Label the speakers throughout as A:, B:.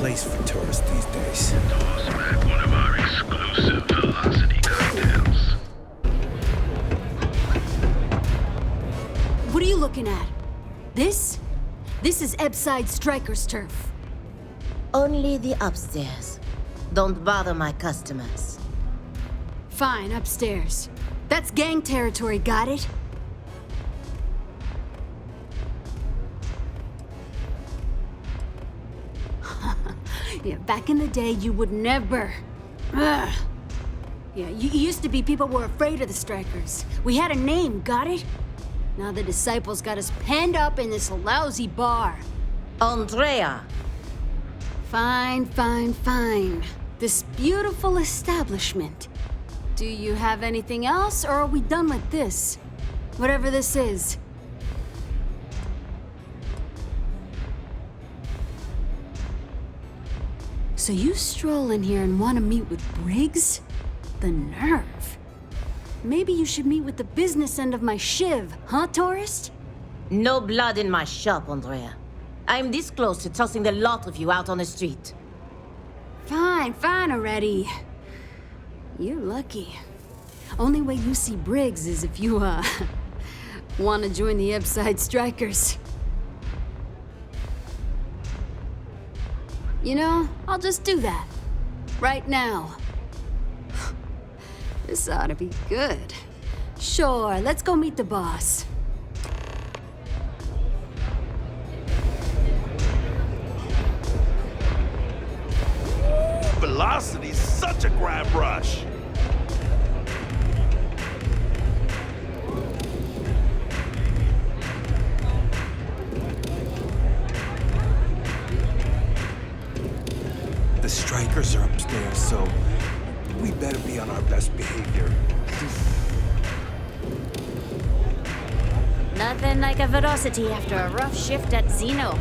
A: place for tourists these days.
B: Toss back one of our exclusive velocity cocktails.
C: What are you looking at? This? This is Ebbside Striker's turf.
D: Only the upstairs. Don't bother my customers.
C: Fine, upstairs. That's gang territory, got it? Yeah, back in the day, you would never. Ugh. Yeah, you used to be people were afraid of the Strikers. We had a name, got it? Now the disciples got us penned up in this lousy bar.
D: Andrea!
C: Fine, fine, fine. This beautiful establishment. Do you have anything else, or are we done with this? Whatever this is. So you stroll in here and want to meet with Briggs? The nerve. Maybe you should meet with the business end of my shiv, huh, tourist?
D: No blood in my shop, Andrea. I'm this close to tossing the lot of you out on the street.
C: Fine, fine already. You're lucky. Only way you see Briggs is if you, want to join the Ebbside Strikers. You know, I'll just do that. Right now. This ought to be good. Sure, let's go meet the boss.
E: Velocity's such a grab rush.
A: The Strikers are upstairs, so we better be on our best behavior.
F: Nothing like a velocity after a rough shift at Zeno.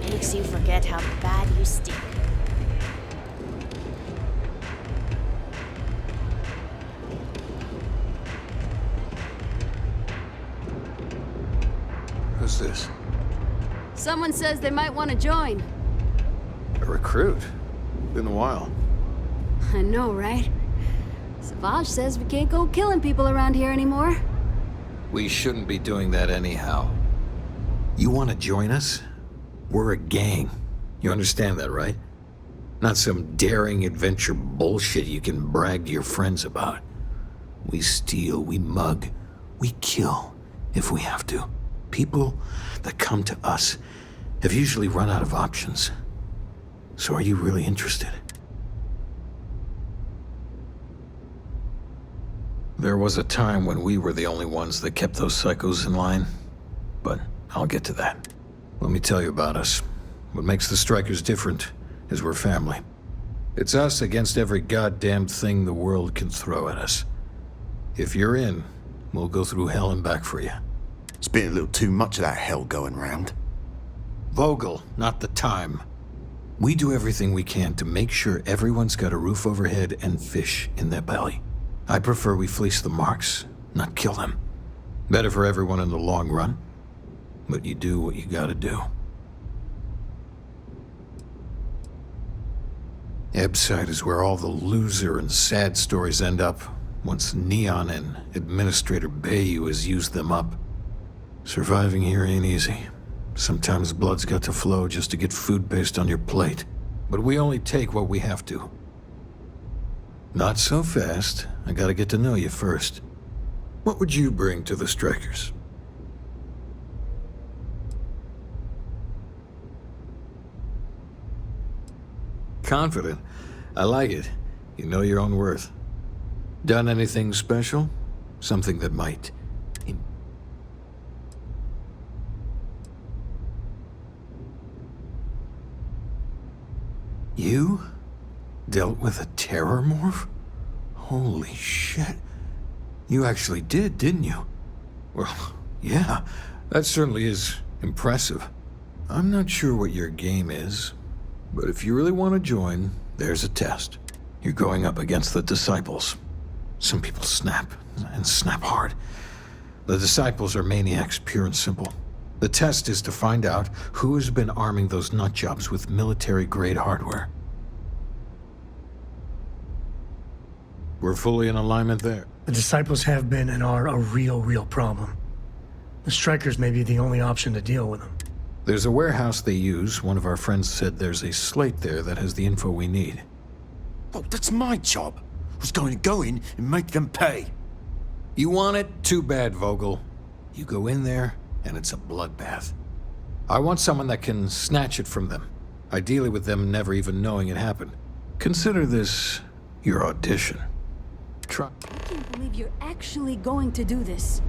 F: Makes you forget how bad you stink.
G: Who's this?
C: Someone says they might want to join.
G: A recruit? Been a while.
C: I know, right? Savage says we can't go killing people around here anymore.
G: We shouldn't be doing that anyhow. You want to join us? We're a gang. You understand that, right? Not some daring adventure bullshit you can brag to your friends about. We steal, we mug, we kill, if we have to. People that come to us have usually run out of options. So are you really interested? There was a time when we were the only ones that kept those psychos in line, but I'll get to that. Let me tell you about us. What makes the Strikers different is we're family. It's us against every goddamn thing the world can throw at us. If you're in, we'll go through hell and back for you.
H: It's been a little too much of that hell going round.
G: Vogel, not the time. We do everything we can to make sure everyone's got a roof overhead and fish in their belly. I prefer we fleece the marks, not kill them. Better for everyone in the long run. But you do what you gotta do. Ebbside is where all the loser and sad stories end up once Neon and Administrator Bayou has used them up. Surviving here ain't easy. Sometimes blood's got to flow just to get food based on your plate. But we only take what we have to. Not so fast. I gotta get to know you first. What would you bring to the Strikers? Confident. I like it. You know your own worth. Done anything special? Something that might... You? Dealt with a terror morph? Holy shit. You actually did, didn't you? Well, yeah. That certainly is impressive. I'm not sure what your game is, but if you really want to join, there's a test. You're going up against the Disciples. Some people snap, and snap hard. The Disciples are maniacs, pure and simple. The test is to find out who has been arming those nutjobs with military-grade hardware. We're fully in alignment there.
I: The Disciples have been and are a real problem. The Strikers may be the only option to deal with them.
G: There's a warehouse they use. One of our friends said there's a slate there that has the info we need.
H: Oh, that's my job. I was going to go in and make them pay.
G: You want it? Too bad, Vogel. You go in there, and it's a bloodbath. I want someone that can snatch it from them, ideally with them never even knowing it happened. Consider this your audition. Try.
C: I can't believe you're actually going to do this.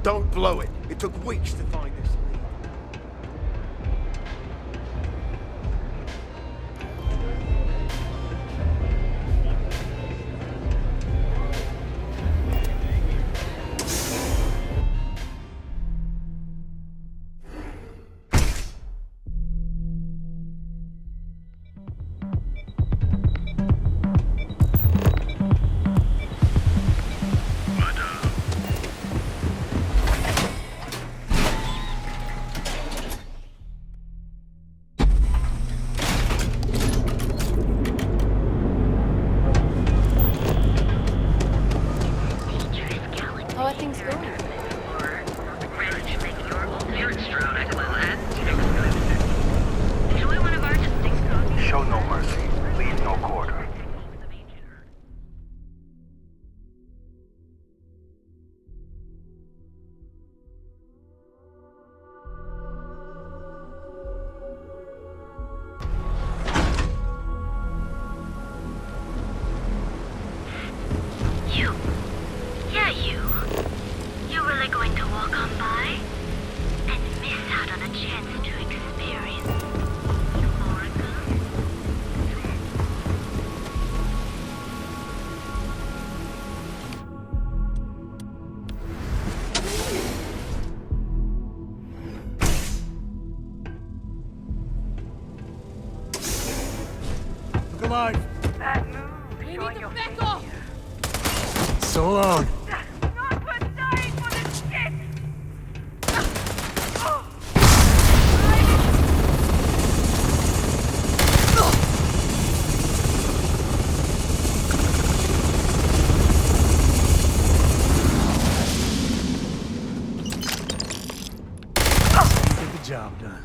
A: Don't blow it. It took weeks to find this lead.
F: How are things going?
A: Show no mercy. Leave no quarter.
J: You? Yeah, you. You're really going to walk on by and miss out on a chance to experience Euphoria?
I: Look alive!
J: Bad move. You need to back off.
I: So long.
J: Not worth dying for this shit.
I: Get the job done.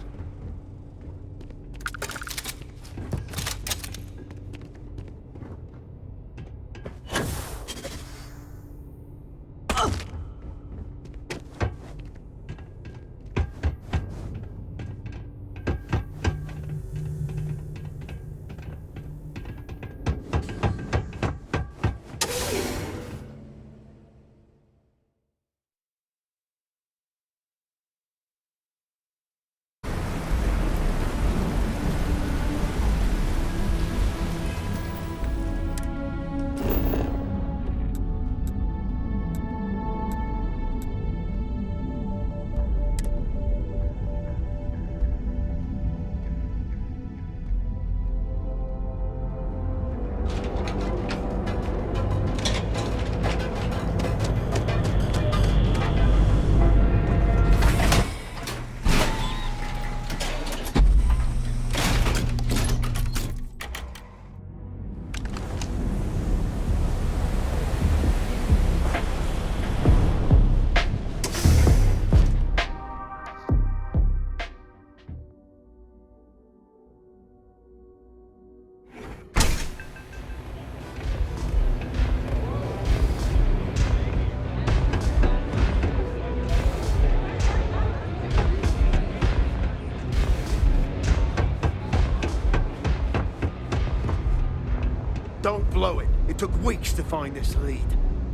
A: Don't blow it. It took weeks to find this lead.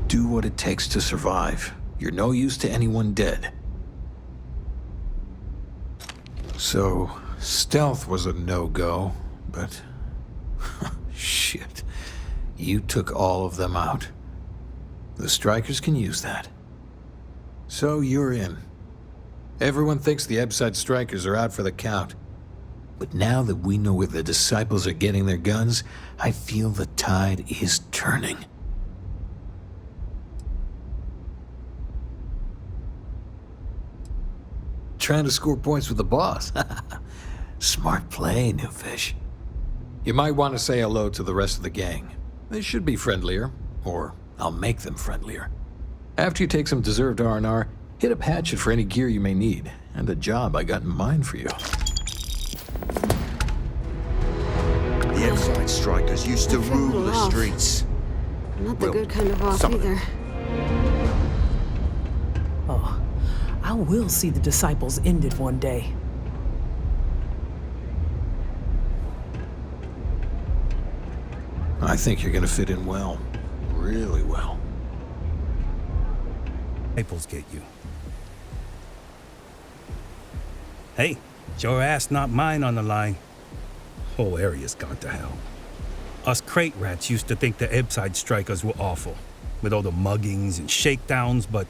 G: Do what it takes to survive. You're no use to anyone dead. So, stealth was a no-go, but... shit. You took all of them out. The Strikers can use that. So you're in. Everyone thinks the Ebbside Strikers are out for the count. But now that we know where the disciples are getting their guns, I feel the tide is turning. Trying to score points with the boss. Smart play, new fish. You might want to say hello to the rest of the gang. They should be friendlier, or I'll make them friendlier. After you take some deserved R&R, hit up Hatchet for any gear you may need, and a job I got in mind for you.
H: The Ebbside strikers used to rule the streets.
C: Not the
H: Well,
C: good kind of off
H: some of
C: either.
K: Oh, I will see the disciples ended one day.
G: I think you're gonna fit in well. Really well.
L: Disciples get you. Hey, it's your ass, not mine on the line. Whole area's gone to hell. Us crate rats used to think the Ebbside strikers were awful, with all the muggings and shakedowns, but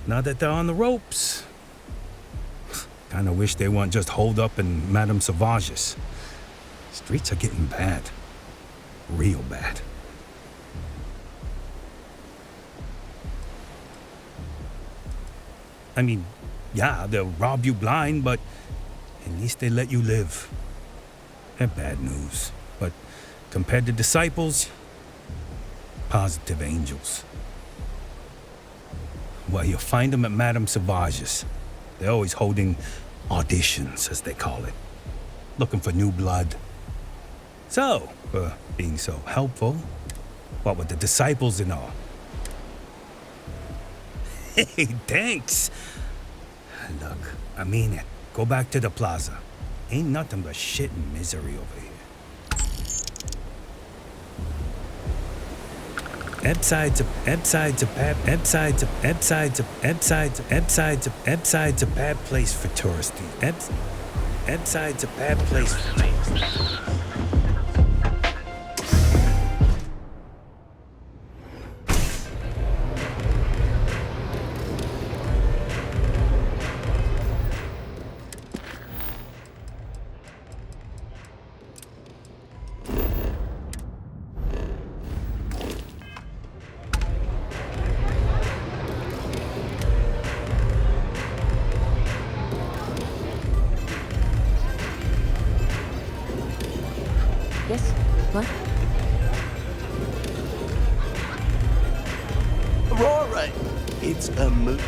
L: now that they're on the ropes, kinda wish they weren't just holed up in Madame Sauvage's. Streets are getting bad. Real bad. I mean, yeah, they'll rob you blind, but at least they let you live. They're bad news, but compared to disciples, positive angels. Well, you'll find them at Madame Sauvage's. They're always holding auditions, as they call it, looking for new blood. So, for being so helpful, what with the disciples and all? Hey, thanks. Look, I mean it. Go back to the plaza. Ain't nothing but shit and misery over here. Ebbside's a bad place for touristy. Ebbside's a bad place for tourists.
D: Yes? What?
E: Aurora, it's a mood.